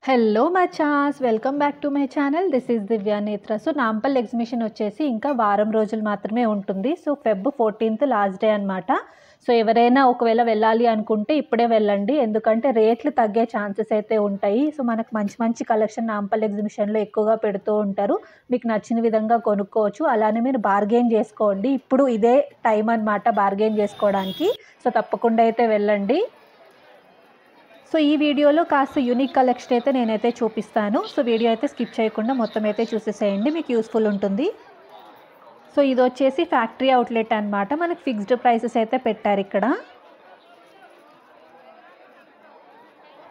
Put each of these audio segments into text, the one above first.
Hello మచాస్, welcome back to my channel. This is Divya Netra. So నాంపల్ exhibition వచ్చేసి ఇంకా వారం రోజులు మాత్రమే ఉంటుంది. So Feb 14th last day అనమాట. సో ఎవరైనా ఒకవేళ వెళ్ళాలి అనుకుంటే ఇప్పుడే వెళ్ళండి, ఎందుకంటే రేట్లు తగ్గే ఛాన్సెస్ అయితే ఉంటాయి. సో మనకు మంచి మంచి కలెక్షన్ నాంపల్ ఎగ్జిబిషన్లో ఎక్కువగా పెడుతూ ఉంటారు. మీకు నచ్చిన విధంగా కొనుక్కోవచ్చు. అలానే మీరు బార్గెయిన్ చేసుకోండి. ఇప్పుడు ఇదే టైం అనమాట బార్గెయిన్ చేసుకోవడానికి. సో తప్పకుండా అయితే వెళ్ళండి. సో ఈ వీడియోలో కాస్త యూనిక్ కలెక్షన్ అయితే నేనైతే చూపిస్తాను. సో వీడియో అయితే స్కిప్ చేయకుండా మొత్తం అయితే చూసేసేయండి, మీకు యూస్ఫుల్ ఉంటుంది. సో ఇది వచ్చేసి ఫ్యాక్టరీ అవుట్లెట్ అనమాట. మనకి ఫిక్స్డ్ ప్రైసెస్ అయితే పెట్టారు ఇక్కడ.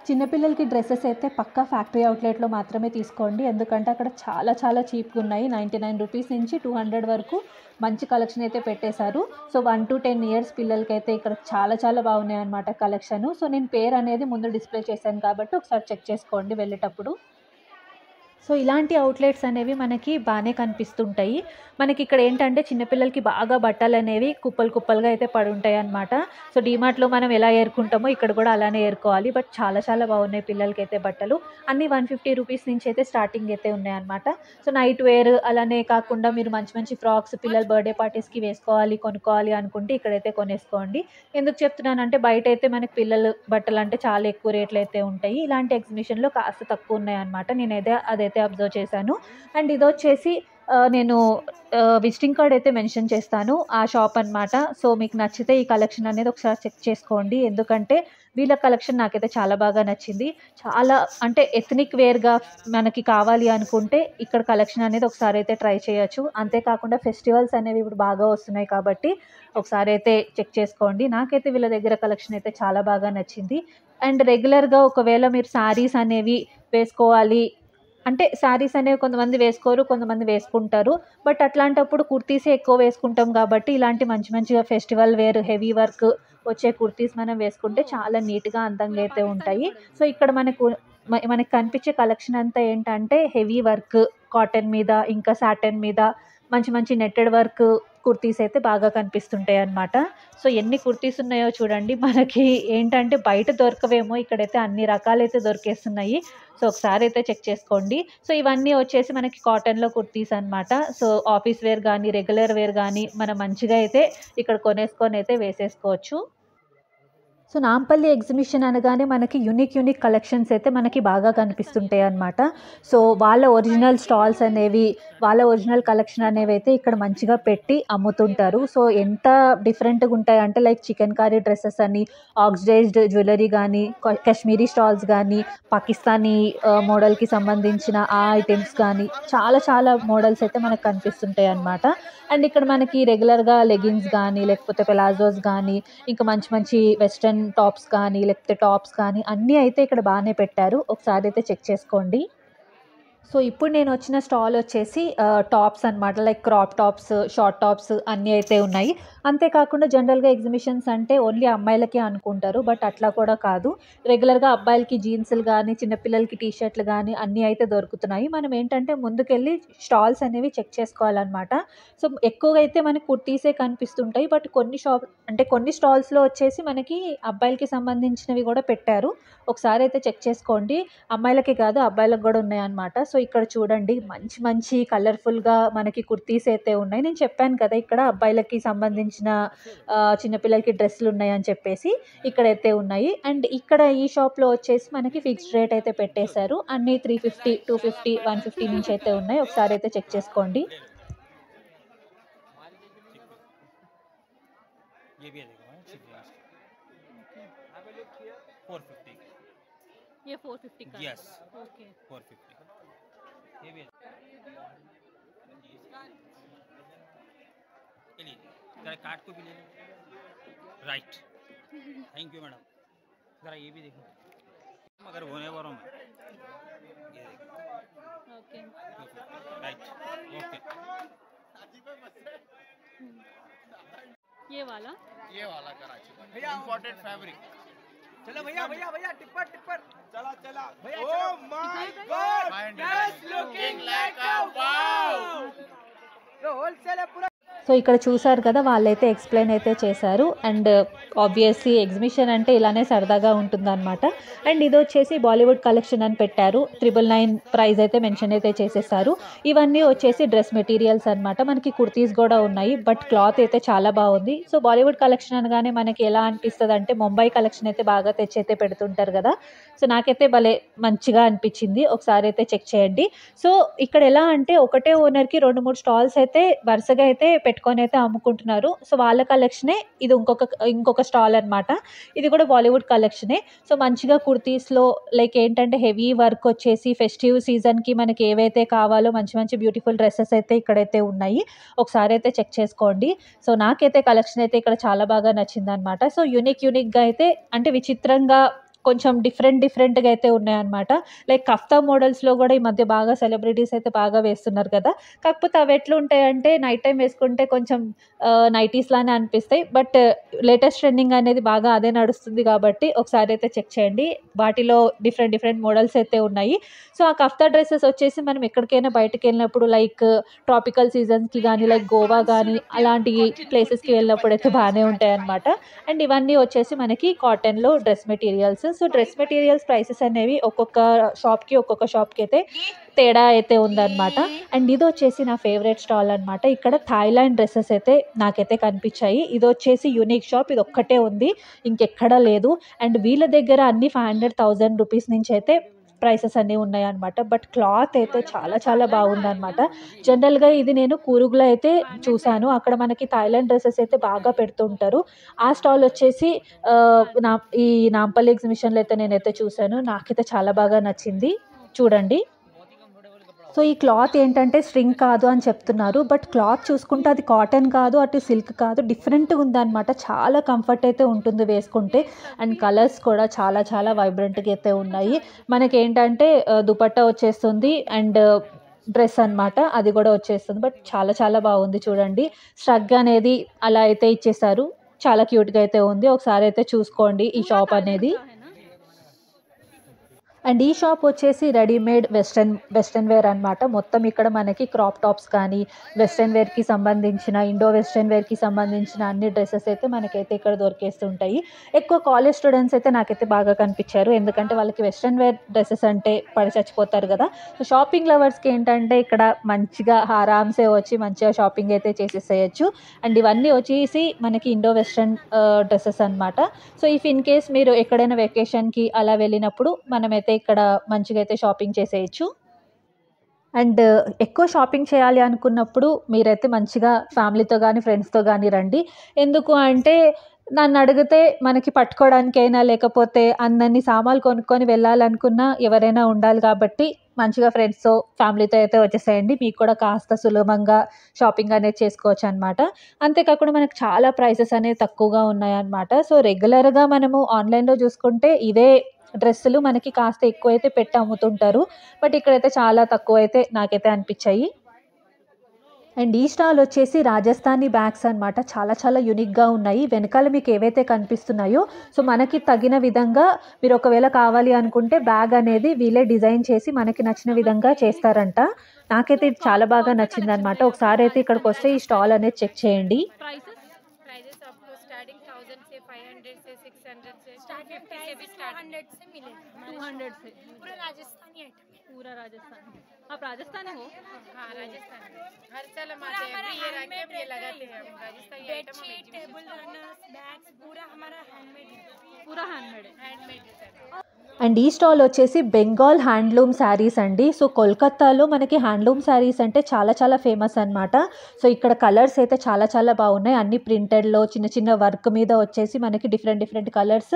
చిన్నపిల్లలకి డ్రెస్సెస్ అయితే పక్కా ఫ్యాక్టరీ అవుట్లెట్లో మాత్రమే తీసుకోండి, ఎందుకంటే అక్కడ చాలా చాలా చీప్గా ఉన్నాయి. 99 రూపీస్ నుంచి 200 వరకు మంచి కలెక్షన్ అయితే పెట్టేశారు. సో 1 to 10 ఇయర్స్ పిల్లలకి అయితే ఇక్కడ చాలా చాలా బాగున్నాయి అనమాట కలెక్షన్. సో నేను పేరు అనేది ముందు డిస్ప్లే చేశాను కాబట్టి ఒకసారి చెక్ చేసుకోండి వెళ్ళేటప్పుడు. సో ఇలాంటి అవుట్లెట్స్ అనేవి మనకి బాగానే కనిపిస్తుంటాయి. మనకి ఇక్కడ ఏంటంటే చిన్నపిల్లలకి బాగా బట్టలు అనేవి కుప్పలు కుప్పలుగా అయితే పడి ఉంటాయి అనమాట. సో డీమార్ట్లో మనం ఎలా ఏరుకుంటామో ఇక్కడ కూడా అలానే ఏరుకోవాలి. బట్ చాలా చాలా బాగున్నాయి పిల్లలకి అయితే బట్టలు. అన్నీ 150 రూపీస్ నుంచి అయితే స్టార్టింగ్ అయితే ఉన్నాయన్నమాట. సో నైట్ వేర్ అలానే కాకుండా మీరు మంచి మంచి ఫ్రాక్స్ పిల్లల బర్త్డే పార్టీస్కి వేసుకోవాలి కొనుక్కోవాలి అనుకుంటే ఇక్కడైతే కొనేసుకోండి. ఎందుకు చెప్తున్నానంటే బయట అయితే మనకి పిల్లలు బట్టలు అంటే చాలా ఎక్కువ రేట్లు అయితే ఉంటాయి. ఇలాంటి ఎగ్జిబిషన్లో కాస్త తక్కువ ఉన్నాయన్నమాట. నేనైతే అదైతే అబ్జర్వ్ చేశాను. అండ్ ఇది వచ్చేసి నేను విజిటింగ్ కార్డ్ అయితే మెన్షన్ చేస్తాను ఆ షాప్ అనమాట. సో మీకు నచ్చితే ఈ కలెక్షన్ అనేది ఒకసారి చెక్ చేసుకోండి, ఎందుకంటే వీళ్ళ కలెక్షన్ నాకైతే చాలా బాగా నచ్చింది. చాలా అంటే ఎథనిక్ వేర్గా మనకి కావాలి అనుకుంటే ఇక్కడ కలెక్షన్ అనేది ఒకసారి అయితే ట్రై చేయొచ్చు. అంతేకాకుండా ఫెస్టివల్స్ అనేవి ఇప్పుడు బాగా వస్తున్నాయి కాబట్టి ఒకసారి అయితే చెక్ చేసుకోండి. నాకైతే వీళ్ళ దగ్గర కలెక్షన్ అయితే చాలా బాగా నచ్చింది. అండ్ రెగ్యులర్గా ఒకవేళ మీరు శారీస్ అనేవి వేసుకోవాలి అంటే శారీస్ అనేవి కొంతమంది వేసుకోరు, కొంతమంది వేసుకుంటారు. బట్ అట్లాంటప్పుడు కుర్తీసే ఎక్కువ వేసుకుంటాం కాబట్టి ఇలాంటి మంచి మంచిగా ఫెస్టివల్ వేర్ హెవీ వర్క్ వచ్చే కుర్తీస్ మనం వేసుకుంటే చాలా నీట్గా అందంగా అయితే ఉంటాయి. సో ఇక్కడ మనకి కనిపించే కలెక్షన్ అంతా ఏంటంటే హెవీ వర్క్ కాటన్ మీద ఇంకా సాటన్ మీద మంచి మంచి నెట్టెడ్ వర్క్ కుర్తీస్ అయితే బాగా కనిపిస్తుంటాయి అన్నమాట. సో ఎన్ని కుర్తీస్ ఉన్నాయో చూడండి, మనకి ఏంటంటే బయట దొరకవేమో, ఇక్కడైతే అన్ని రకాలైతే దొరికేస్తున్నాయి. సో ఒకసారి అయితే చెక్ చేసుకోండి. సో ఇవన్నీ వచ్చేసి మనకి కాటన్లో కుర్తీస్ అనమాట. సో ఆఫీస్ వేర్ కానీ రెగ్యులర్ వేర్ కానీ మనం మంచిగా అయితే ఇక్కడ కొనేసుకొని అయితే వేసేసుకోవచ్చు. సో నాంపల్లి ఎగ్జిబిషన్ అనగానే మనకి యూనిక్ కలెక్షన్స్ అయితే మనకి బాగా కనిపిస్తుంటాయి అన్నమాట. సో వాళ్ళ ఒరిజినల్ స్టాల్స్ అనేవి, వాళ్ళ ఒరిజినల్ కలెక్షన్ అనేవి అయితే ఇక్కడ మంచిగా పెట్టి అమ్ముతుంటారు. సో ఎంత డిఫరెంట్గా ఉంటాయి అంటే లైక్ చికెన్ కారీ డ్రెస్సెస్ అని, ఆక్సిడైజ్డ్ జ్యువెలరీ కానీ, కాశ్మీరీ స్టాల్స్ కానీ, పాకిస్తానీ మోడల్కి సంబంధించిన ఆ ఐటమ్స్ కానీ చాలా చాలా మోడల్స్ అయితే మనకు కనిపిస్తుంటాయి అన్నమాట. అండ్ ఇక్కడ మనకి రెగ్యులర్గా లెగిన్స్ కానీ లేకపోతే పెలాజోస్ కానీ ఇంకా మంచి మంచి వెస్ట్రన్ టాప్స్ కానీ లేకపోతే టాప్స్ కానీ అన్నీ అయితే ఇక్కడ బాగానే పెట్టారు. ఒకసారి అయితే చెక్ చేసుకోండి. సో ఇప్పుడు నేను వచ్చిన స్టాల్ వచ్చేసి టాప్స్ అనమాట. Like crop tops, short tops అన్నీ అయితే ఉన్నాయి. అంతేకాకుండా జనరల్గా ఎగ్జిబిషన్స్ అంటే ఓన్లీ అమ్మాయిలకే అనుకుంటారు, బట్ అట్లా కూడా కాదు. రెగ్యులర్గా అబ్బాయిలకి జీన్సులు కానీ చిన్నపిల్లలకి టీ షర్ట్లు కానీ అన్నీ అయితే దొరుకుతున్నాయి. మనం ఏంటంటే ముందుకెళ్ళి స్టాల్స్ అనేవి చెక్ చేసుకోవాలన్నమాట. సో ఎక్కువగా అయితే మనకి కుర్తీసే కనిపిస్తుంటాయి, బట్ కొన్ని స్టాల్స్లో వచ్చేసి మనకి అబ్బాయిలకి సంబంధించినవి కూడా పెట్టారు. ఒకసారి అయితే చెక్ చేసుకోండి. అమ్మాయిలకి కాదు అబ్బాయిలకు కూడా ఉన్నాయన్నమాట. సో ఇక్కడ చూడండి మంచి మంచి కలర్ఫుల్గా మనకి కుర్తీస్ అయితే ఉన్నాయి. నేను చెప్పాను కదా ఇక్కడ అబ్బాయిలకి సంబంధించిన చిన్నపిల్లలకి డ్రెస్సులు ఉన్నాయని చెప్పేసి ఇక్కడైతే ఉన్నాయి. అండ్ ఇక్కడ ఈ షాప్లో వచ్చేసి మనకి ఫిక్స్డ్ రేట్ అయితే పెట్టేశారు. అన్నీ 350, 250, 150 నుంచి అయితే ఉన్నాయి. ఒకసారి అయితే చెక్ చేసుకోండి. ये भी है देखो चिप जींस 450 ये 450 का यस ओके 450 ये भी है चलिए जरा कार्ड को भी ले लो राइट थैंक यू मैडम जरा ये भी देखो मगर होने वालों में ये देखो ओके राइट ओके ये वाला कराची भैया इंपोर्टेड फैब्रिक चलो भैया भैया भैया टिप्पर टिप्पर चला चला भैया oh my god that's looking like a wow तो होलसेल है पूरा సో ఇక్కడ చూసారు కదా, వాళ్ళైతే ఎక్స్ప్లెయిన్ అయితే చేశారు. అండ్ ఆబ్వియస్లీ ఎగ్జిబిషన్ అంటే ఇలానే సరదాగా ఉంటుందన్నమాట. అండ్ ఇది వచ్చేసి బాలీవుడ్ కలెక్షన్ అని పెట్టారు. 999 ప్రైస్ అయితే మెన్షన్ అయితే చేసేసారు. ఇవన్నీ వచ్చేసి డ్రెస్ మెటీరియల్స్ అనమాట. మనకి కుర్తీస్ కూడా ఉన్నాయి, బట్ క్లాత్ అయితే చాలా బాగుంది. సో బాలీవుడ్ కలెక్షన్ అనగానే మనకి ఎలా అనిపిస్తుంది అంటే ముంబై కలెక్షన్ అయితే బాగా తెచ్చి అయితే పెడుతుంటారు కదా. సో నాకైతే భలే మంచిగా అనిపించింది. ఒకసారి అయితే చెక్ చేయండి. సో ఇక్కడ ఎలా అంటే ఒకటే ఓనర్కి 2-3 స్టాల్స్ అయితే వరుసగా అయితే పెట్టుకొని అయితే అమ్ముకుంటున్నారు. సో వాళ్ళ కలెక్షనే ఇది ఇంకొక స్టాల్ అనమాట. ఇది కూడా బాలీవుడ్ కలెక్షనే. సో మంచిగా కుర్తీస్లో లైక్ ఏంటంటే హెవీ వర్క్ వచ్చేసి ఫెస్టివ్ సీజన్కి మనకి ఏవైతే కావాలో మంచి మంచి బ్యూటిఫుల్ డ్రెస్సెస్ అయితే ఇక్కడైతే ఉన్నాయి. ఒకసారి అయితే చెక్ చేసుకోండి. సో నాకైతే కలెక్షన్ అయితే ఇక్కడ చాలా బాగా నచ్చింది అనమాట. సో యూనిక్గా అయితే అంటే విచిత్రంగా కొంచెం డిఫరెంట్గా అయితే ఉన్నాయన్నమాట. లైక్ కఫ్తా మోడల్స్లో కూడా ఈ మధ్య బాగా సెలబ్రిటీస్ అయితే బాగా వేస్తున్నారు కదా. కాకపోతే అవి ఎట్లా ఉంటాయంటే నైట్ టైం వేసుకుంటే కొంచెం నైటీస్ లానే అనిపిస్తాయి. బట్ లేటెస్ట్ ట్రెండింగ్ అనేది బాగా అదే నడుస్తుంది కాబట్టి ఒకసారి అయితే చెక్ చేయండి. వాటిలో డిఫరెంట్ మోడల్స్ అయితే ఉన్నాయి. సో ఆ కఫ్తా డ్రెస్సెస్ వచ్చేసి మనం ఎక్కడికైనా బయటకు వెళ్ళినప్పుడు లైక్ ట్రాపికల్ సీజన్స్కి కానీ లైక్ గోవా కానీ అలాంటి ప్లేసెస్కి వెళ్ళినప్పుడు అయితే బాగానే ఉంటాయి అన్నమాట. అండ్ ఇవన్నీ వచ్చేసి మనకి కాటన్లో dress materials. So dress materials prices అనేవి ఒక్కొక్క షాప్కి అయితే తేడా అయితే ఉందన్నమాట. అండ్ ఇది వచ్చేసి నా ఫేవరెట్ స్టాల్ అనమాట. ఇక్కడ థాయిలాండ్ డ్రెస్సెస్ అయితే నాకైతే కనిపించాయి. ఇది వచ్చేసి యూనిక్ షాప్, ఇది ఒక్కటే ఉంది, ఇంకెక్కడా లేదు. అండ్ వీళ్ళ దగ్గర అన్ని 500,000 రూపీస్ నుంచి అయితే ప్రైసెస్ అన్నీ ఉన్నాయన్నమాట. బట్ క్లాత్ అయితే చాలా బాగుందన్నమాట. జనరల్గా ఇది నేను కూరుగులో అయితే చూశాను. అక్కడ మనకి థాయిలాండ్ డ్రెస్సెస్ అయితే బాగా పెడుతుంటారు. ఆ స్టాల్ వచ్చేసి ఈ నాంపల్లి ఎగ్జిబిషన్లో అయితే నేనైతే చూశాను. నాకైతే చాలా బాగా నచ్చింది. చూడండి. సో ఈ క్లాత్ ఏంటంటే స్ట్రింగ్ కాదు అని చెప్తున్నారు. బట్ క్లాత్ చూసుకుంటే అది కాటన్ కాదు, అటు సిల్క్ కాదు, డిఫరెంట్గా ఉందన్నమాట. చాలా కంఫర్ట్ అయితే ఉంటుంది వేసుకుంటే. అండ్ కలర్స్ కూడా చాలా వైబ్రెంట్గా అయితే ఉన్నాయి. మనకి ఏంటంటే దుపట్టా వచ్చేస్తుంది అండ్ డ్రెస్ అనమాట, అది కూడా వచ్చేస్తుంది. బట్ చాలా బాగుంది. చూడండి, స్ట్రగ్ అనేది అలా అయితే ఇచ్చేసారు. చాలా క్యూట్గా అయితే ఉంది. ఒకసారి అయితే చూసుకోండి ఈ షాప్ అనేది. అండ్ ఈ షాప్ వచ్చేసి రెడీమేడ్ వెస్ట్రన్ వేర్ అనమాట. మొత్తం ఇక్కడ మనకి క్రాప్ టాప్స్ కానీ వెస్ట్రన్ వేర్కి సంబంధించిన ఇండో వెస్ట్రన్ వేర్కి సంబంధించిన అన్ని డ్రెస్సెస్ అయితే మనకైతే ఇక్కడ దొరికేస్తుంటాయి. ఎక్కువ కాలేజ్ స్టూడెంట్స్ అయితే నాకైతే బాగా కనిపించారు, ఎందుకంటే వాళ్ళకి వెస్ట్రన్ వేర్ డ్రెస్సెస్ అంటే పడి చచ్చిపోతారు కదా. సో షాపింగ్ లవర్స్కి ఏంటంటే ఇక్కడ మంచిగా ఆరామ్సే వచ్చి మంచిగా షాపింగ్ అయితే చేసేసేయచ్చు. అండ్ ఇవన్నీ వచ్చేసి మనకి ఇండో వెస్ట్రన్ డ్రెస్సెస్ అనమాట. సో ఇఫ్ ఇన్ కేస్ మీరు ఎక్కడైనా వెకేషన్కి అలా వెళ్ళినప్పుడు మనమైతే ఇక్కడ మంచిగా అయితే షాపింగ్ చేసేయచ్చు. అండ్ ఎక్కువ షాపింగ్ చేయాలి అనుకున్నప్పుడు మీరైతే మంచిగా ఫ్యామిలీతో కానీ ఫ్రెండ్స్తో కానీ రండి. ఎందుకు అంటే నన్ను అడిగితే మనకి పట్టుకోవడానికైనా లేకపోతే అన్నీ సామాన్లు కొనుక్కొని వెళ్ళాలనుకున్నా ఎవరైనా ఉండాలి కాబట్టి మంచిగా ఫ్రెండ్స్తో ఫ్యామిలీతో అయితే వచ్చేసేయండి. మీకు కూడా కాస్త సులభంగా షాపింగ్ అనేది చేసుకోవచ్చు అనమాట. అంతేకాకుండా మనకు చాలా ప్రైసెస్ అనేవి తక్కువగా ఉన్నాయన్నమాట. సో రెగ్యులర్గా మనము ఆన్లైన్లో చూసుకుంటే ఇదే డ్రెస్సులు మనకి కాస్త ఎక్కువైతే పెట్టి అమ్ముతుంటారు. బట్ ఇక్కడైతే చాలా తక్కువ అయితే నాకైతే అనిపించాయి. అండ్ ఈ స్టాల్ వచ్చేసి రాజస్థానీ బ్యాగ్స్ అనమాట. చాలా యూనిక్గా ఉన్నాయి. వెనకాల మీకు ఏవైతే కనిపిస్తున్నాయో సో మనకి తగిన విధంగా మీరు ఒకవేళ కావాలి అనుకుంటే బ్యాగ్ అనేది వీళ్ళే డిజైన్ చేసి మనకి నచ్చిన విధంగా చేస్తారంట. నాకైతే ఇది చాలా బాగా నచ్చింది అనమాట. ఒకసారి అయితే ఇక్కడికి వస్తే ఈ స్టాల్ అనేది చెక్ చేయండి. प्राइजेस आपको स्टार्टिंग 1000 से 500 से 600 से 250 से भी 200 से मिलेगा. 200 से पूरा राजस्थानी आइटम है. पूरा राजस्थान. आप राजस्थानी हो? हाँ राजस्थान हर साल हम आते हैं. एवरी ईयर आके हम ये लगाते हैं. हम राजस्थानी आइटम हम बेडशीट, टेबल रनर्स, बैग्स पूरा हमारा हैंडमेड है. पूरा हैंडमेड है. हैंडमेड है. అండ్ ఈ స్టాల్ వచ్చేసి బెంగాల్ హ్యాండ్లూమ్ శారీస్ అండి. సో కోల్కతాలో మనకి హ్యాండ్లూమ్ శారీస్ అంటే చాలా ఫేమస్ అనమాట. సో ఇక్కడ కలర్స్ అయితే చాలా బాగున్నాయి. అన్ని ప్రింటెడ్లో చిన్న వర్క్ మీద వచ్చేసి మనకి డిఫరెంట్ కలర్స్,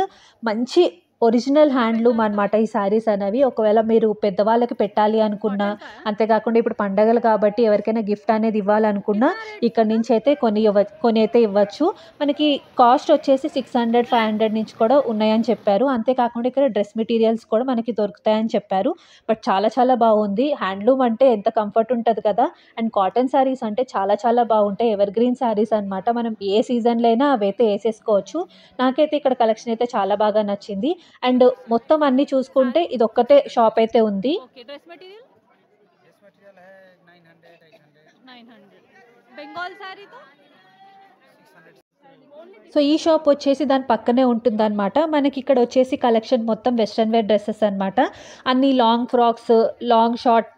మంచి ఒరిజినల్ హ్యాండ్లూమ్ అనమాట ఈ శారీస్ అనేవి. ఒకవేళ మీరు పెద్దవాళ్ళకి పెట్టాలి అనుకున్నా, అంతేకాకుండా ఇప్పుడు పండగలు కాబట్టి ఎవరికైనా గిఫ్ట్ అనేది ఇవ్వాలనుకున్నా ఇక్కడ నుంచి అయితే కొన్ని అయితే ఇవ్వచ్చు. మనకి కాస్ట్ వచ్చేసి 600-500 నుంచి కూడా ఉన్నాయని చెప్పారు. అంతేకాకుండా ఇక్కడ డ్రెస్ మెటీరియల్స్ కూడా మనకి దొరుకుతాయని చెప్పారు. బట్ చాలా బాగుంది. హ్యాండ్లూమ్ అంటే ఎంత కంఫర్ట్ ఉంటుంది కదా. అండ్ కాటన్ శారీస్ అంటే చాలా బాగుంటాయి. ఎవర్ గ్రీన్ శారీస్ అనమాట. మనం ఏ సీజన్లో అయినా అవైతే వేసేసుకోవచ్చు. నాకైతే ఇక్కడ కలెక్షన్ అయితే చాలా బాగా నచ్చింది. అండ్ మొత్తం అన్ని చూసుకుంటే ఇది ఒక్కటే షాప్ అయితే ఉంది. Okay dress material dress material है 900 800. 900. बंगाल साड़ी तो సో ఈ షాప్ వచ్చేసి దాని పక్కనే ఉంటుందన్నమాట. మనకి ఇక్కడ వచ్చేసి కలెక్షన్ మొత్తం వెస్ట్రన్ వేర్ డ్రెస్సెస్ అనమాట. అన్ని long frocks, long short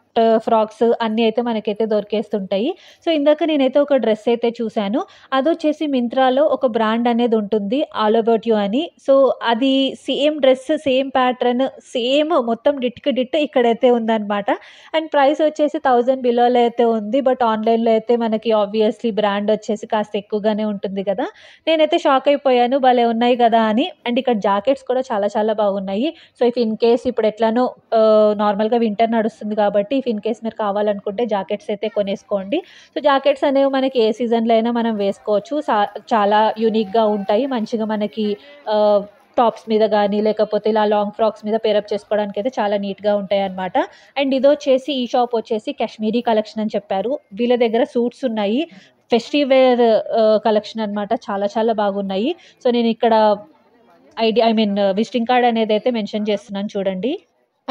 frocks అన్నీ అయితే మనకైతే దొరికేస్తుంటాయి. సో ఇందాక నేనైతే ఒక డ్రెస్ అయితే చూశాను. అదొచ్చేసి మింత్రాలో ఒక బ్రాండ్ అనేది ఉంటుంది, ఆల్ అబౌట్ యూ అని. సో అది same dress, same pattern, same మొత్తం డిట్కి డిట్ ఇక్కడైతే ఉందన్నమాట. అండ్ ప్రైస్ వచ్చేసి 1000 బిలోలో అయితే ఉంది. బట్ ఆన్లైన్లో అయితే మనకి ఆబ్వియస్లీ బ్రాండ్ వచ్చేసి కాస్త ఎక్కువగానే ఉంటుంది కదా. నేనైతే షాక్ అయిపోయాను, భలే ఉన్నాయి కదా అని. అండ్ ఇక్కడ జాకెట్స్ కూడా చాలా చాలా బాగున్నాయి. సో ఇఫ్ ఇన్ కేస్ ఇప్పుడు ఎట్లానో నార్మల్గా వింటర్ నడుస్తుంది కాబట్టి ఇన్ కేస్ మీరు కావాలనుకుంటే జాకెట్స్ అయితే కొనేసుకోండి. సో జాకెట్స్ అనేవి మనకి ఏ సీజన్లో అయినా మనం వేసుకోవచ్చు. చాలా యూనిక్గా ఉంటాయి, మంచిగా మనకి టాప్స్ మీద కానీ లేకపోతే ఇలా లాంగ్ ఫ్రాక్స్ మీద పేరప్ చేసుకోవడానికి అయితే చాలా నీట్గా ఉంటాయి అన్నమాట. అండ్ ఇది వచ్చేసి ఈ షాప్ వచ్చేసి కాశ్మీరీ కలెక్షన్ అని చెప్పారు. వీళ్ళ దగ్గర సూట్స్ ఉన్నాయి, ఫెస్టివ్ వేర్ కలెక్షన్ అనమాట. చాలా చాలా బాగున్నాయి. సో నేను ఇక్కడ విజిటింగ్ కార్డ్ అనేది అయితే మెన్షన్ చేస్తున్నాను చూడండి.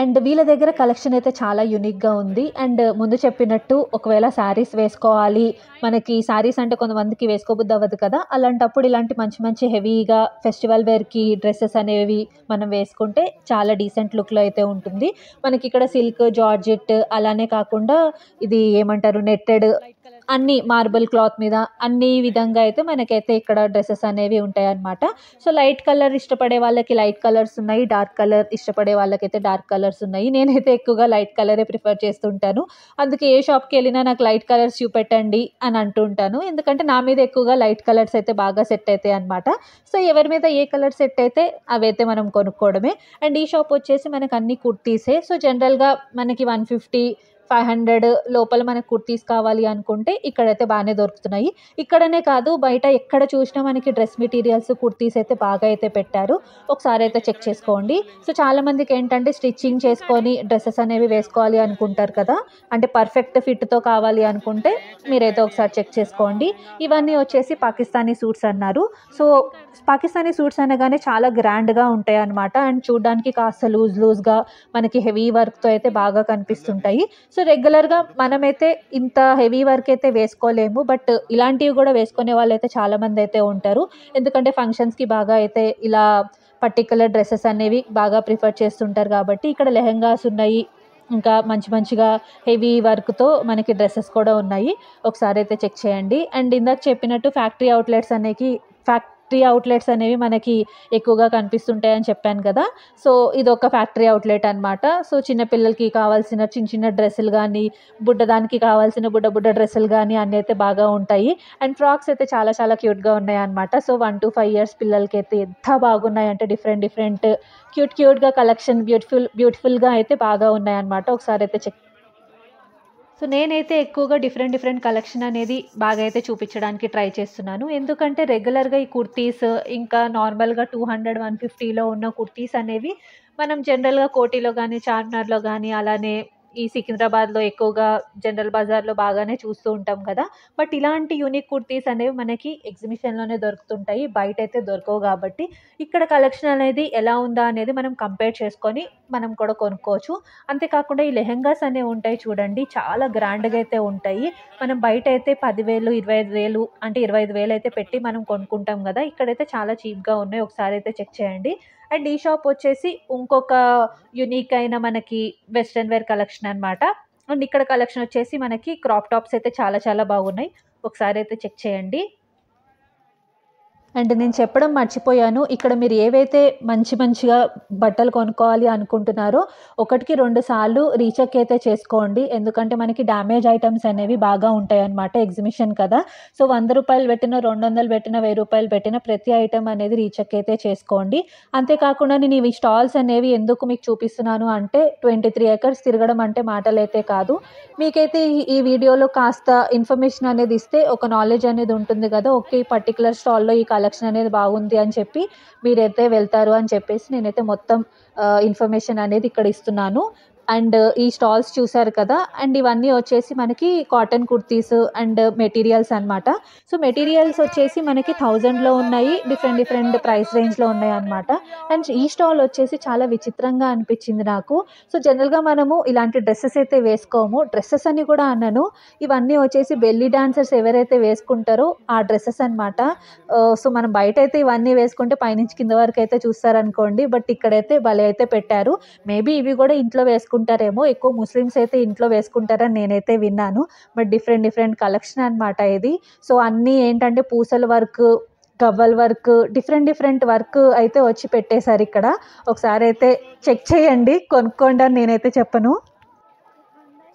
అండ్ వీళ్ళ దగ్గర కలెక్షన్ అయితే చాలా యూనిక్గా ఉంది. అండ్ ముందు చెప్పినట్టు ఒకవేళ శారీస్ వేసుకోవాలి, మనకి శారీస్ అంటే కొంతమందికి వేసుకోబుద్ధి అవ్వదు కదా, అలాంటప్పుడు ఇలాంటి మంచి మంచి హెవీగా ఫెస్టివల్ వేర్కి డ్రెస్సెస్ అనేవి మనం వేసుకుంటే చాలా డీసెంట్ లుక్లో అయితే ఉంటుంది. మనకి ఇక్కడ సిల్క్, జార్జెట్ అలానే కాకుండా ఇది ఏమంటారు నెట్టెడ్, అన్ని మార్బుల్ క్లాత్ మీద అన్ని విధంగా అయితే మనకైతే ఇక్కడ డ్రెస్సెస్ అనేవి ఉంటాయి అన్నమాట. సో లైట్ కలర్ ఇష్టపడే వాళ్ళకి లైట్ కలర్స్ ఉన్నాయి, డార్క్ కలర్ ఇష్టపడే వాళ్ళకైతే డార్క్ కలర్స్ ఉన్నాయి. నేనైతే ఎక్కువగా లైట్ కలరే ప్రిఫర్ చేస్తుంటాను. అందుకే ఏ షాప్కి వెళ్ళినా నాకు లైట్ కలర్స్ చూపెట్టండి అని అంటుంటాను. ఎందుకంటే నా మీద ఎక్కువగా లైట్ కలర్స్ అయితే బాగా సెట్ అవుతాయి అన్నమాట. సో ఎవరి మీద ఏ కలర్ సెట్ అయితే అవైతే మనం కొనుక్కోవడమే. అండ్ ఈ షాప్ వచ్చేసి మనకు అన్ని కుర్తీసే. సో జనరల్గా మనకి 150-500 లోపల మనకు కుర్తీస్ కావాలి అనుకుంటే ఇక్కడైతే బాగానే దొరుకుతున్నాయి. ఇక్కడనే కాదు, బయట ఎక్కడ చూసినా మనకి డ్రెస్ మెటీరియల్స్, కుర్తీస్ అయితే బాగా అయితే పెట్టారు. ఒకసారి అయితే చెక్ చేసుకోండి. సో చాలామందికి ఏంటంటే స్టిచ్చింగ్ చేసుకొని డ్రెస్సెస్ అనేవి వేసుకోవాలి అనుకుంటారు కదా, అంటే పర్ఫెక్ట్ ఫిట్తో కావాలి అనుకుంటే మీరైతే ఒకసారి చెక్ చేసుకోండి. ఇవన్నీ వచ్చేసి పాకిస్తానీ సూట్స్ అన్నారు. సో పాకిస్తానీ సూట్స్ అనగానే చాలా గ్రాండ్గా ఉంటాయి అన్నమాట. అండ్ చూడడానికి కాస్త లూజ్గా మనకి హెవీ వర్క్తో అయితే బాగా కనిపిస్తుంటాయి. సో రెగ్యులర్గా మనమైతే ఇంత హెవీ వర్క్ అయితే వేసుకోలేము, బట్ ఇలాంటివి కూడా వేసుకునే వాళ్ళు అయితే చాలామంది అయితే ఉంటారు. ఎందుకంటే ఫంక్షన్స్కి బాగా అయితే ఇలా పర్టికులర్ డ్రెస్సెస్ అనేవి బాగా ప్రిఫర్ చేస్తుంటారు కాబట్టి. ఇక్కడ లెహెంగాస్ ఉన్నాయి, ఇంకా మంచిగా హెవీ వర్క్తో మనకి డ్రెస్సెస్ కూడా ఉన్నాయి. ఒకసారి అయితే చెక్ చేయండి. అండ్ ఇందాక చెప్పినట్టు ఫ్యాక్టరీ అవుట్లెట్స్ అనేవి మనకి ఎక్కువగా కనిపిస్తుంటాయని చెప్పాను కదా. సో ఇది ఒక ఫ్యాక్టరీ అవుట్లెట్ అనమాట. సో చిన్నపిల్లలకి కావాల్సిన చిన్న డ్రెస్సులు కానీ, బుడ్డదానికి కావాల్సిన బుడ్డ డ్రెస్సులు కానీ అన్నీ అయితే బాగా ఉంటాయి. అండ్ ఫ్రాక్స్ అయితే చాలా చాలా క్యూట్గా ఉన్నాయి అనమాట. సో 1 to 5 years పిల్లలకి అయితే ఎంత బాగున్నాయి అంటే డిఫరెంట్ క్యూట్గా కలెక్షన్, బ్యూటిఫుల్గా అయితే బాగా ఉన్నాయి అనమాట. ఒకసారి అయితే చెక్. సో నేనైతే ఎక్కువగా డిఫరెంట్ కలెక్షన్ అనేది బాగా అయితే చూపించడానికి ట్రై చేస్తున్నాను. ఎందుకంటే రెగ్యులర్గా ఈ కుర్తీస్ ఇంకా నార్మల్గా 200-150లో ఉన్న కుర్తీస్ అనేవి మనం జనరల్గా కోటిలో కానీ, చార్మినార్లో కానీ, అలానే ఈ సికింద్రాబాద్లో ఎక్కువగా జనరల్ బజార్లో బాగానే చూస్తూ ఉంటాం కదా. బట్ ఇలాంటి యూనిక్ కుర్తీస్ అనేవి మనకి ఎగ్జిబిషన్లోనే దొరుకుతుంటాయి, బయట అయితే దొరకవు. కాబట్టి ఇక్కడ కలెక్షన్ అనేది ఎలా ఉందా అనేది మనం కంపేర్ చేసుకొని మనం కూడా కొనుక్కోవచ్చు. అంతేకాకుండా ఈ లెహెంగాస్ అనేవి ఉంటాయి చూడండి, చాలా గ్రాండ్గా అయితే ఉంటాయి. మనం బయట అయితే 10,000, 25,000 అంటే 25,000 అయితే పెట్టి మనం కొనుక్కుంటాం కదా. ఇక్కడైతే చాలా చీప్గా ఉన్నాయి. ఒకసారి అయితే చెక్ చేయండి. అండ్ ఈ షాప్ వచ్చేసి ఇంకొక యూనిక్ అయిన మనకి వెస్ట్రన్ వేర్ కలెక్షన్ అనమాట. అండ్ ఇక్కడ కలెక్షన్ వచ్చేసి మనకి క్రాప్ టాప్స్ అయితే చాలా చాలా బాగున్నాయి. ఒకసారి అయితే చెక్ చేయండి. అండ్ నేను చెప్పడం మర్చిపోయాను, ఇక్కడ మీరు ఏవైతే మంచిగా బట్టలు కొనుక్కోవాలి అనుకుంటున్నారో 1-2 సార్లు రీచెక్ అయితే చేసుకోండి. ఎందుకంటే మనకి డ్యామేజ్ ఐటమ్స్ అనేవి బాగా ఉంటాయి అన్నమాట, ఎగ్జిబిషన్ కదా. సో 100 రూపాయలు పెట్టిన, 200 పెట్టిన, 1000 రూపాయలు పెట్టిన ప్రతి ఐటమ్ అనేది రీచెక్ అయితే చేసుకోండి. అంతేకాకుండా నేను ఇవి స్టాల్స్ అనేవి ఎందుకు మీకు చూపిస్తున్నాను అంటే 23 acres తిరగడం అంటే మాటలైతే కాదు. మీకైతే ఈ వీడియోలో కాస్త ఇన్ఫర్మేషన్ అనేది ఇస్తే ఒక నాలెడ్జ్ అనేది ఉంటుంది కదా. ఓకే, ఈ పర్టికులర్ స్టాల్లో ఈ కలెక్షన్ అనేది బాగుంది అని చెప్పి మీరైతే వెళ్తారు అని చెప్పేసి నేనైతే మొత్తం ఇన్ఫర్మేషన్ అనేది ఇక్కడ ఇస్తున్నాను. అండ్ ఈ స్టాల్స్ చూసారు కదా, అండ్ ఇవన్నీ వచ్చేసి మనకి కాటన్ కుర్తీస్ అండ్ మెటీరియల్స్ అనమాట. సో మెటీరియల్స్ వచ్చేసి మనకి 1000లో ఉన్నాయి, డిఫరెంట్ ప్రైస్ రేంజ్లో ఉన్నాయి అనమాట. అండ్ ఈ స్టాల్ వచ్చేసి చాలా విచిత్రంగా అనిపించింది నాకు. సో జనరల్గా మనము ఇలాంటి డ్రెస్సెస్ అయితే వేసుకోము, డ్రెస్సెస్ అని కూడా అన్నాను, ఇవన్నీ వచ్చేసి బెల్లీ డాన్సర్స్ ఎవరైతే వేసుకుంటారో ఆ డ్రెస్సెస్ అనమాట. సో మనం బయట అయితే ఇవన్నీ వేసుకుంటే పైనుంచి కింద వరకు అయితే చూస్తారనుకోండి, బట్ ఇక్కడైతే భలే అయితే పెట్టారు. మేబీ ఇవి కూడా ఇంట్లో వేసుకుంటారేమో, ఎక్కువ ముస్లిమ్స్ అయితే ఇంట్లో వేసుకుంటారని నేనైతే విన్నాను. బట్ డిఫరెంట్ కలెక్షన్ అనమాట ఇది. సో అన్నీ ఏంటంటే పూసల వర్క్, గవ్వల వర్క్, డిఫరెంట్ వర్క్ అయితే వచ్చి పెట్టేశారు ఇక్కడ. ఒకసారి అయితే చెక్ చేయండి, కొనుక్కోండి అని నేనైతే చెప్పను.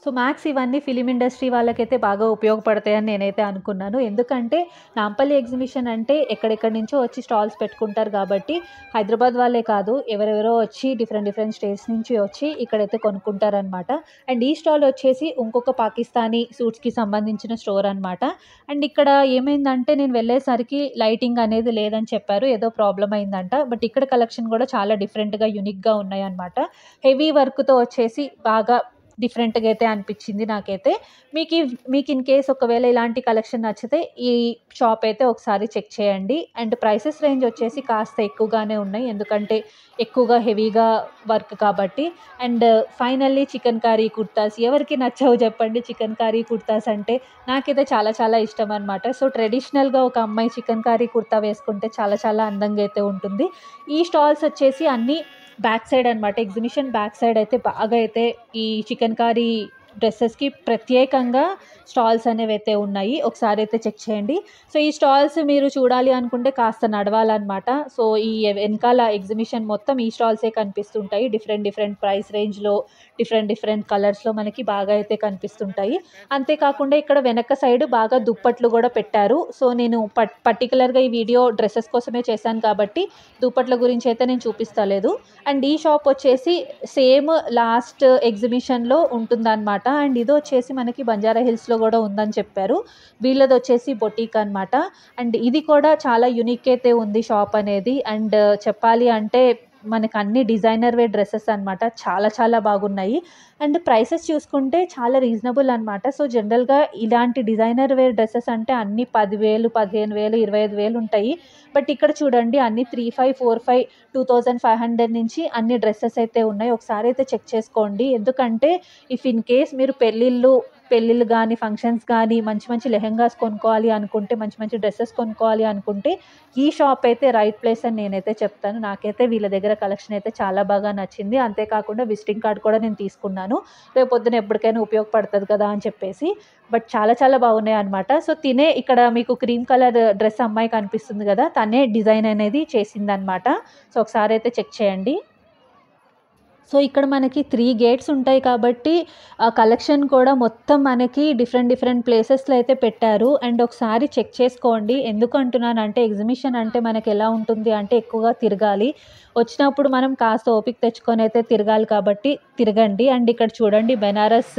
సో మ్యాక్స్ ఇవన్నీ ఫిలిం ఇండస్ట్రీ వాళ్ళకైతే బాగా ఉపయోగపడతాయని నేనైతే అనుకున్నాను. ఎందుకంటే నాంపల్లి ఎగ్జిబిషన్ అంటే ఎక్కడెక్కడి నుంచో వచ్చి స్టాల్స్ పెట్టుకుంటారు కాబట్టి హైదరాబాద్ వాళ్ళే కాదు, ఎవరెవరో వచ్చి డిఫరెంట్ స్టేట్స్ నుంచి వచ్చి ఇక్కడైతే కొనుక్కుంటారనమాట. అండ్ ఈ స్టాల్ వచ్చేసి ఇంకొక పాకిస్తానీ సూట్స్కి సంబంధించిన స్టోర్ అనమాట. అండ్ ఇక్కడ ఏమైందంటే నేను వెళ్ళేసరికి లైటింగ్ అనేది లేదని చెప్పారు, ఏదో ప్రాబ్లం అయిందంట. బట్ ఇక్కడ కలెక్షన్ కూడా చాలా డిఫరెంట్గా యూనిక్గా ఉన్నాయి అనమాట. హెవీ వర్క్తో వచ్చేసి బాగా డిఫరెంట్గా అయితే అనిపించింది నాకైతే. మీకు ఇన్ కేస్ ఒకవేళ ఇలాంటి కలెక్షన్ నచ్చితే ఈ షాప్ అయితే ఒకసారి చెక్ చేయండి. అండ్ ప్రైసెస్ రేంజ్ వచ్చేసి కాస్త ఎక్కువగానే ఉన్నాయి, ఎందుకంటే ఎక్కువగా హెవీగా వర్క్ కాబట్టి. And finally chicken curry kurtas ఎవరికి నచ్చవు చెప్పండి, చికెన్ కర్రీ కుర్తాస్ అంటే నాకైతే చాలా ఇష్టం అనమాట. సో ట్రెడిషనల్గా ఒక అమ్మాయి చికెన్ కర్రీ కుర్తా వేసుకుంటే చాలా అందంగా అయితే ఉంటుంది. ఈ స్టాల్స్ వచ్చేసి అన్నీ బ్యాక్ సైడ్ అనమాట, ఎగ్జిబిషన్ బ్యాక్ సైడ్ అయితే బాగా అయితే ఈ చికెన్ కర్రీ డ్రెస్సెస్కి ప్రత్యేకంగా స్టాల్స్ అనేవి అయితే ఉన్నాయి, ఒకసారి అయితే చెక్ చేయండి. సో ఈ స్టాల్స్ మీరు చూడాలి అనుకుంటే కాస్త నడవాలన్నమాట. సో ఈ వెనకాల ఎగ్జిబిషన్ మొత్తం ఈ స్టాల్సే కనిపిస్తుంటాయి, డిఫరెంట్ ప్రైస్ రేంజ్లో, డిఫరెంట్ కలర్స్లో మనకి బాగా అయితే కనిపిస్తుంటాయి. అంతేకాకుండా ఇక్కడ వెనక సైడ్ బాగా దుప్పట్లు కూడా పెట్టారు. సో నేను పర్టికులర్గా ఈ వీడియో డ్రెస్సెస్ కోసమే చేశాను కాబట్టి దుప్పట్ల గురించి అయితే నేను చూపిస్తలేదు. అండ్ ఈ షాప్ వచ్చేసి సేమ్ లాస్ట్ ఎగ్జిబిషన్లో ఉంటుందన్నమాట. అండ్ ఇది వచ్చేసి మనకి బంజారా హిల్స్లో కూడా ఉందని చెప్పారు. వీళ్ళది వచ్చేసి బొటీక్ అనమాట. అండ్ ఇది కూడా చాలా యూనిక్ అయితే ఉంది షాప్ అనేది. అండ్ చెప్పాలి అంటే మనకు అన్ని డిజైనర్ వేర్ డ్రెస్సెస్ అనమాట, చాలా బాగున్నాయి. అండ్ ప్రైసెస్ చూసుకుంటే చాలా రీజనబుల్ అనమాట. సో జనరల్గా ఇలాంటి డిజైనర్ వేర్ డ్రెస్సెస్ అంటే అన్ని 10,000, 15,000, 25,000 ఉంటాయి. బట్ ఇక్కడ చూడండి అన్ని 3,500, 4,500, 2,500 నుంచి అన్ని డ్రెస్సెస్ అయితే ఉన్నాయి. ఒకసారి అయితే చెక్ చేసుకోండి, ఎందుకంటే ఇఫ్ ఇన్ కేస్ మీరు పెళ్ళిళ్ళు కానీ ఫంక్షన్స్ కానీ మంచి లెహెంగాస్ కొనుక్కోవాలి అనుకుంటే, మంచి డ్రెస్సెస్ కొనుక్కోవాలి అనుకుంటే ఈ షాప్ అయితే రైట్ ప్లేస్ అని నేనైతే చెప్తాను. నాకైతే వీళ్ళ దగ్గర కలెక్షన్ అయితే చాలా బాగా నచ్చింది. అంతేకాకుండా విజిటింగ్ కార్డ్ కూడా నేను తీసుకున్నాను, రేపు పొద్దున ఎప్పటికైనా ఉపయోగపడుతుంది కదా అని చెప్పేసి. బట్ చాలా బాగున్నాయి అనమాట. సో తినే ఇక్కడ మీకు క్రీమ్ కలర్ డ్రెస్ అమ్మాయి కనిపిస్తుంది కదా, తనే డిజైన్ అనేది చేసిందనమాట. సో ఒకసారి అయితే చెక్ చేయండి. సో ఇక్కడ మనకి 3 గేట్స్ ఉంటాయి కాబట్టి ఆ కలెక్షన్ కూడా మొత్తం మనకి డిఫరెంట్ ప్లేసెస్లో అయితే పెట్టారు. అండ్ ఒకసారి చెక్ చేసుకోండి, ఎందుకు అంటున్నానంటే ఎగ్జిబిషన్ అంటే మనకి ఎలా ఉంటుంది అంటే ఎక్కువగా తిరగాలి, వచ్చినప్పుడు మనం కాస్త ఓపిక తెచ్చుకొని అయితే తిరగాలి కాబట్టి తిరగండి. అండ్ ఇక్కడ చూడండి బెనారస్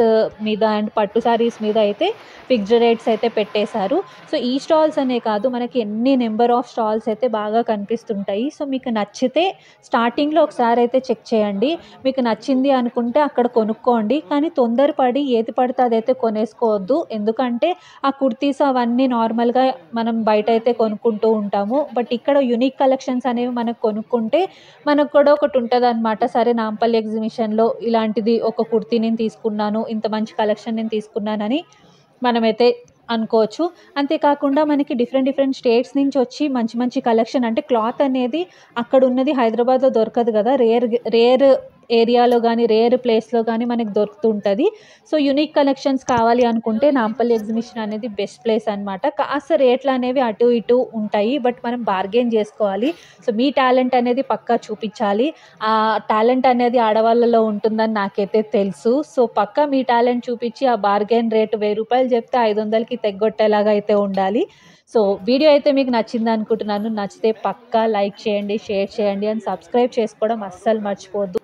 మీద అండ్ పట్టు శారీస్ మీద అయితే ఫిక్స్డ్ రేట్స్ అయితే పెట్టేశారు. సో ఈ స్టాల్స్ అనే కాదు మనకి ఎన్ని నెంబర్ ఆఫ్ స్టాల్స్ అయితే బాగా కనిపిస్తుంటాయి. సో మీకు నచ్చితే స్టార్టింగ్లో ఒకసారి అయితే చెక్ చేయండి, మీకు నచ్చింది అనుకుంటే అక్కడ కొనుక్కోండి. కానీ తొందరపడి ఏది పడితే అదైతే కొనేసుకోవద్దు, ఎందుకంటే ఆ కుర్తీస్ అవన్నీ నార్మల్గా మనం బయట అయితే కొనుక్కుంటూ ఉంటాము. బట్ ఇక్కడ యూనిక్ కలెక్షన్స్ అనేవి మనకు కొనుక్కుంటే మనకు కూడా ఒకటి ఉంటుంది అనమాట. సరే నాంపల్లి ఎగ్జిబిషన్లో ఇలాంటిది ఒక కుర్తీ నేను తీసుకున్నాను, ఇంత మంచి కలెక్షన్ నేను తీసుకున్నానని మనమైతే అనుకోవచ్చు. అంతేకాకుండా మనకి డిఫరెంట్ స్టేట్స్ నుంచి వచ్చి మంచి కలెక్షన్, అంటే క్లాత్ అనేది అక్కడ ఉన్నది హైదరాబాద్లో దొరకదు కదా, రేర్ ఏరియాలో కానీ రేర్ ప్లేస్లో కానీ మనకి దొరుకుతుంటుంది. సో యూనిక్ కలెక్షన్స్ కావాలి అనుకుంటే నాంపల్లి ఎగ్జిబిషన్ అనేది బెస్ట్ ప్లేస్ అనమాట. కాస్త రేట్లు అనేవి అటు ఇటు ఉంటాయి, బట్ మనం బార్గెన్ చేసుకోవాలి. సో మీ టాలెంట్ అనేది పక్కా చూపించాలి, ఆ టాలెంట్ అనేది ఆడవాళ్ళలో ఉంటుందని నాకైతే తెలుసు. సో పక్కా మీ టాలెంట్ చూపించి ఆ బార్గెన్ రేటు 1000 రూపాయలు చెప్తే 500కి తెగ్గొట్టేలాగా అయితే ఉండాలి. సో వీడియో అయితే మీకు నచ్చింది అనుకుంటున్నాను. నచ్చితే పక్కా లైక్ చేయండి, షేర్ చేయండి అండ్ సబ్స్క్రైబ్ చేసుకోవడం అస్సలు మర్చిపోవద్దు.